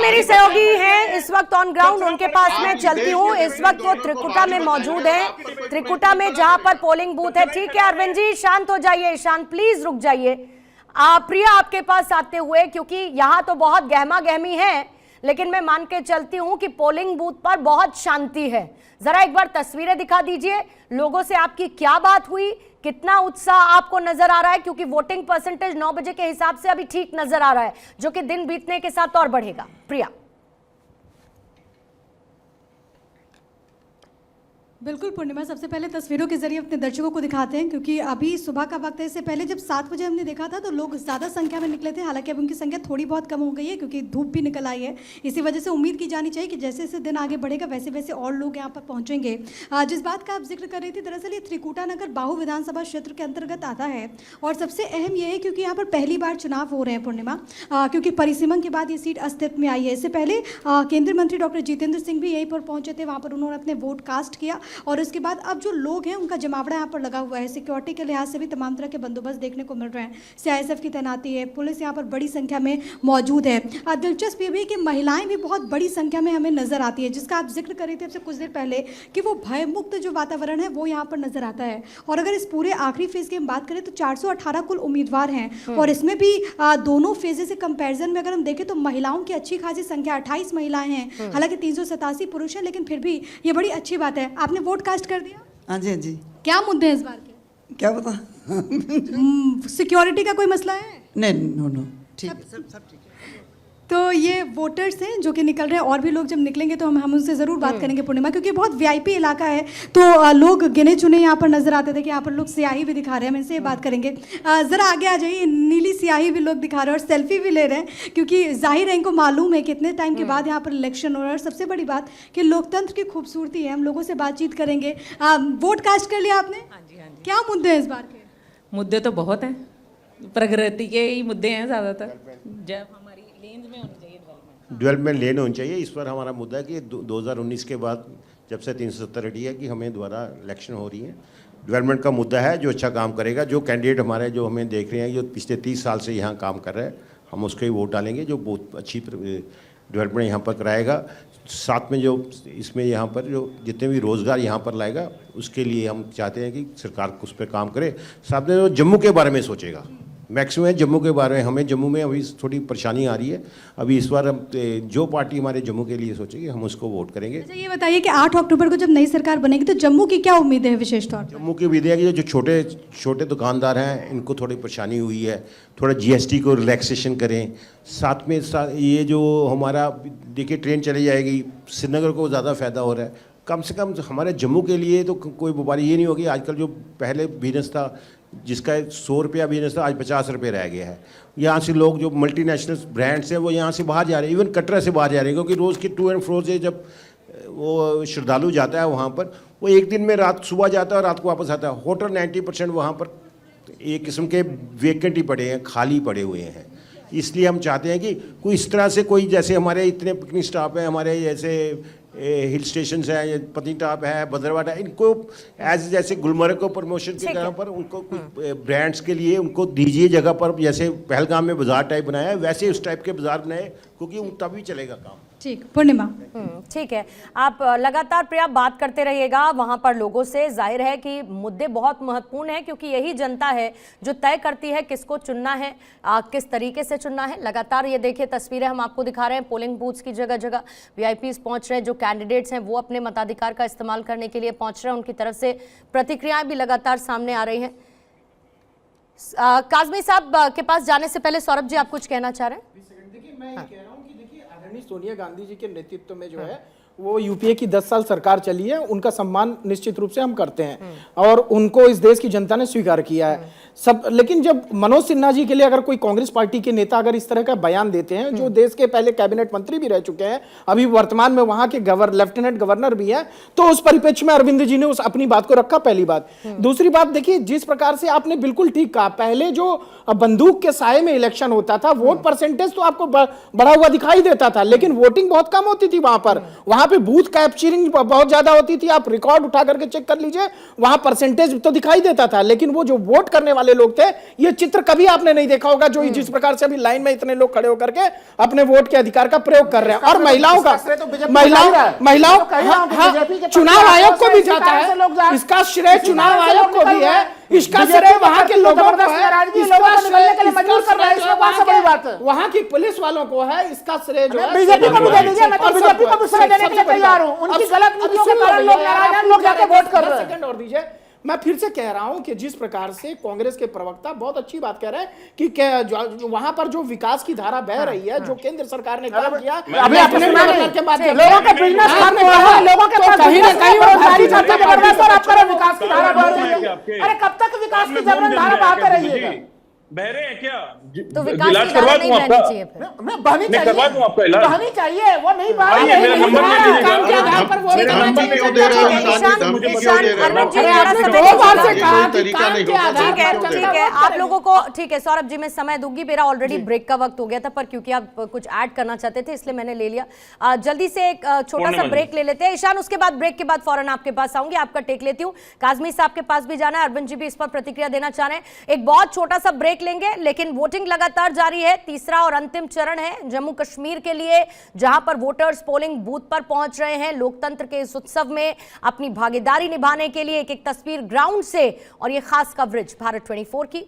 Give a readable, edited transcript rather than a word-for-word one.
मेरी सहयोगी हैं इस वक्त ऑन ग्राउंड, उनके पास मैं चलती हूँ। इस वक्त वो त्रिकुटा में मौजूद है, त्रिकुटा में जहां पर पोलिंग बूथ है। ठीक है अरविंद जी, शांत हो जाइए, शांत प्लीज रुक जाइए। प्रिया आपके पास आते हुए, क्योंकि यहाँ तो बहुत गहमा गहमी है, लेकिन मैं मान के चलती हूँ कि पोलिंग बूथ पर बहुत शांति है। जरा एक बार तस्वीरें दिखा दीजिए, लोगों से आपकी क्या बात हुई, कितना उत्साह आपको नजर आ रहा है, क्योंकि वोटिंग परसेंटेज 9 बजे के हिसाब से अभी ठीक नजर आ रहा है, जो कि दिन बीतने के साथ और बढ़ेगा। प्रिया। बिल्कुल पूर्णिमा, सबसे पहले तस्वीरों के जरिए अपने दर्शकों को दिखाते हैं, क्योंकि अभी सुबह का वक्त है। इससे पहले जब 7 बजे हमने देखा था तो लोग ज़्यादा संख्या में निकले थे, हालांकि अब उनकी संख्या थोड़ी बहुत कम हो गई है क्योंकि धूप भी निकल आई है। इसी वजह से उम्मीद की जानी चाहिए कि जैसे जैसे दिन आगे बढ़ेगा वैसे वैसे और लोग यहाँ पर पहुँचेंगे। जिस बात का आप जिक्र कर रही थी, दरअसल ये त्रिकुटा नगर बाहू विधानसभा क्षेत्र के अंतर्गत आता है और सबसे अहम यह है क्योंकि यहाँ पर पहली बार चुनाव हो रहे हैं पूर्णिमा, क्योंकि परिसीमन के बाद ये सीट अस्तित्व में आई है। इससे पहले केंद्रीय मंत्री डॉक्टर जितेंद्र सिंह भी यहीं पर पहुँचे थे, वहाँ पर उन्होंने अपने वोट कास्ट किया और उसके बाद अब जो लोग हैं उनका जमावड़ा यहाँ पर लगा हुआ है। सिक्योरिटी के लिहाज से भी तमाम तरह के बंदोबस्त देखने को मिल रहे हैं। सीआईएसएफ की तैनाती है, पुलिस यहाँ पर बड़ी संख्या में मौजूद है। दिलचस्प ये भी है कि महिलाएं भी बहुत बड़ी संख्या में हमें नजर आती है, जिसका आप जिक्र कर रहे थे अब से कुछ देर पहले कि वो भयमुक्त जो वातावरण है वो यहाँ पर नजर आता है। और अगर इस पूरे आखिरी फेज की हम बात करें तो 418 कुल उम्मीदवार हैं और इसमें भी दोनों फेजेस से कंपेरिजन में अगर हम देखें तो महिलाओं की अच्छी खासी संख्या 28 महिलाएं हैं, हालांकि 387 पुरुष हैं, लेकिन फिर भी ये बड़ी अच्छी बात है। आपने वोट कास्ट कर दिया? हाँ जी, हाँ जी। क्या मुद्दे हैं इस बार के? क्या पता। सिक्योरिटी का कोई मसला है? नहीं, नो ठीक है, सब ठीक है। तो ये वोटर्स हैं जो कि निकल रहे हैं, और भी लोग जब निकलेंगे तो हम उनसे ज़रूर बात करेंगे पूर्णिमा, क्योंकि बहुत वीआईपी इलाका है तो लोग गिने चुने यहाँ पर नजर आते थे कि यहाँ पर लोग स्याही भी दिखा रहे हैं। हम इनसे बात करेंगे। ज़रा आगे आ जाइए। नीली स्याही भी लोग दिखा रहे हैं और सेल्फी भी ले रहे हैं, क्योंकि जाहिर है इनको मालूम है कितने टाइम के बाद यहाँ पर इलेक्शन हो रहा है। और सबसे बड़ी बात कि लोकतंत्र की खूबसूरती है। हम लोगों से बातचीत करेंगे। वोट कास्ट कर लिया आपने? हाँ जी, हाँ जी। क्या मुद्दे हैं इस बार के? मुद्दे तो बहुत हैं, प्रगति के ही मुद्दे हैं ज़्यादातर। जब हमारी लेन में होनी चाहिए डेवलपमेंट लेन होनी चाहिए। इस पर हमारा मुद्दा है कि 2019 के बाद जब से 370 हटी है कि हमें दोबारा इलेक्शन हो रही है। डेवलपमेंट का मुद्दा है, जो अच्छा काम करेगा, जो कैंडिडेट हमारे जो हमें देख रहे हैं जो पिछले 30 साल से यहाँ काम कर रहे हैं, हम उसके ही वोट डालेंगे जो बहुत अच्छी डेवलपमेंट यहाँ पर कराएगा। साथ में जो इसमें यहाँ पर जो जितने भी रोज़गार यहाँ पर लाएगा उसके लिए हम चाहते हैं कि सरकार उस पर काम करे। साथ में जम्मू के बारे में सोचेगा, मैक्सिमम जम्मू के बारे में। हमें जम्मू में अभी थोड़ी परेशानी आ रही है। अभी इस बार हम जो पार्टी हमारे जम्मू के लिए सोचेगी हम उसको वोट करेंगे। अच्छा ये बताइए कि 8 अक्टूबर को जब नई सरकार बनेगी तो जम्मू की क्या उम्मीदें हैं विशेष तौर पर? जम्मू की उम्मीद है कि जो छोटे छोटे दुकानदार हैं इनको थोड़ी परेशानी हुई है, थोड़ा जीएसटी को रिलैक्सेशन करें। साथ में ये जो हमारा देखिए ट्रेन चली जाएगी, श्रीनगर को ज़्यादा फ़ायदा हो रहा है। कम से कम हमारे जम्मू के लिए तो कोई बीमारी ये नहीं होगी। आजकल जो पहले बिजनेस था जिसका 100 रुपया बिजनेस था, आज 50 रुपये रह गया है। यहाँ से लोग जो मल्टीनेशनल ब्रांड्स हैं वो यहाँ से बाहर जा रहे हैं, इवन कटरा से बाहर जा रहे हैं, क्योंकि रोज़ के टू एंड फ्रो से जब वो श्रद्धालु जाता है वहाँ पर, वो एक दिन में रात सुबह जाता है और रात को वापस आता है। होटल 90% वहाँ पर एक किस्म के वेकेंट ही पड़े हैं, खाली पड़े हुए हैं। इसलिए हम चाहते हैं कि कोई इस तरह से कोई, जैसे हमारे इतने पिकनिक स्टॉप हैं, हमारे जैसे हिल स्टेशन है, पत्नीटॉप है, भद्रवाह है, इनको एज जैसे गुलमर्ग को प्रमोशन की तरह पर उनको कुछ ब्रांड्स के लिए उनको दीजिए जगह पर। जैसे पहलगाम में बाजार टाइप बनाया है वैसे उस टाइप के बाजार बनाए, क्योंकि तभी चलेगा काम। ठीक पूर्णिमा, ठीक है। आप लगातार प्रिया बात करते रहिएगा वहां पर लोगों से। जाहिर है कि मुद्दे बहुत महत्वपूर्ण हैं, क्योंकि यही जनता है जो तय करती है किसको चुनना है, किस तरीके से चुनना है। लगातार ये देखिए तस्वीरें हम आपको दिखा रहे हैं, पोलिंग बूथ्स की जगह जगह वीआईपीज पहुंच रहे हैं, जो कैंडिडेट्स हैं वो अपने मताधिकार का इस्तेमाल करने के लिए पहुंच रहे हैं। उनकी तरफ से प्रतिक्रियाएं भी लगातार सामने आ रही हैं। काजमी साहब के पास जाने से पहले सौरभ जी आप कुछ कहना चाह रहे हैं? देखिए मैं ये कह रहा हूँ कि देखिए आदरणीय सोनिया गांधी जी के नेतृत्व में जो है वो यूपीए की 10 साल सरकार चली है, उनका सम्मान निश्चित रूप से हम करते हैं और उनको इस देश की जनता ने स्वीकार किया है सब। लेकिन जब मनोज सिन्हा जी के लिए अगर कोई कांग्रेस पार्टी के नेता अगर इस तरह का बयान देते हैं, जो देश के पहले कैबिनेट मंत्री भी रह चुके हैं, अभी वर्तमान में वहां के लेफ्टिनेंट गवर्नर भी हैं, तो उस परिप्रेक्ष्य में अरविंद जी ने उस अपनी बात को रखा, पहली बात। दूसरी बात देखिए, जिस प्रकार से आपने बिल्कुल ठीक कहा, पहले जो बंदूक के साए में इलेक्शन होता था, वोट परसेंटेज तो आपको बढ़ा हुआ दिखाई देता था, लेकिन वोटिंग बहुत कम होती थी वहां पर वहां पे बूथ कैप्चरिंग बहुत ज्यादा होती थी, आप रिकॉर्ड उठा करके चेक कर लीजिए, वहां परसेंटेज तो दिखाई देता था, लेकिन वो जो वोट करने वाले लोग थे, ये चित्र कभी आपने नहीं देखा होगा जो जिस प्रकार से अभी लाइन में इतने लोग खड़े होकर के अपने वोट के अधिकार का प्रयोग कर रहे हैं। और महिलाओं का चुनाव आयोग को भी जाता है, इसका श्रेय चुनाव आयोग को भी है, इसका श्रेय वहां के लोगों को है, वहां की पुलिस वालों को है, इसका श्रेय जो है बीजेपी को भी दे दीजिए, मैं तो बीजेपी को भी श्रेय देने के लिए तैयार हूं। उनकी गलत नीतियों के कारण लोग नाराज हैं, लोग जाके वोट कर रहे हैं। सेकंड और दीजिए, मैं फिर से कह रहा हूं कि जिस प्रकार से कांग्रेस के प्रवक्ता बहुत अच्छी बात कह रहे हैं कि वहां पर जो विकास की धारा बह रही है, जो केंद्र सरकार ने काम किया, अभी अपने के माध्यम लोगों के बिजनेस करने हैं, लोगों के पास कहीं ना कहीं रोजगारी चाहते जबरदस्त, और आप करें विकास की धारा बह रही है। अरे कब तक विकास की जबरदस्त धारा बहाते रहिएगा? बह रहे हैं क्या? तो विकास की धारा नहीं बहनी चाहिए फिर। मैं बहनी चाहिए, करवा दूं आपका इलाज? बहनी चाहिए, वो नहीं बह आइए, रही मेरा है। नंबर ले लीजिए। काम के आधार पर वो मेरा करना नंबर चाहिए। क्यों दे रहे हो? ईशान, मुझे क्यों ईशान, दे रहे हो? अरविंद जी, अरे थोड़ा आपने सा दो देखिए। बार से कहा कि तरीका काम नहीं के होता। आधार ठीक है, पर ठीक है, आप लोगों को ठीक है। सौरभ जी मैं समय दूंगी, मेरा ऑलरेडी ब्रेक का वक्त हो गया था, पर क्योंकि आप कुछ ऐड करना चाहते थे इसलिए मैंने ले लिया। जल्दी से एक छोटा सा ब्रेक ले लेते हैं ईशान, उसके बाद ब्रेक के बाद फौरन आपके पास आऊंगी, आपका टेक लेती हूँ। काजमी साहब के पास भी जाना है, अरविंद जी भी इस पर प्रतिक्रिया देना चाह रहे हैं। एक बहुत छोटा सा ब्रेक लेंगे, लेकिन वोटिंग लगातार जारी है। तीसरा और अंतिम चरण है जम्मू कश्मीर के लिए, जहां पर वोटर्स पोलिंग बूथ पर पहुंच रहे हैं लोकतंत्र के इस उत्सव में अपनी भागीदारी निभाने के लिए। एक एक तस्वीर ग्राउंड से और ये खास कवरेज भारत 24 की।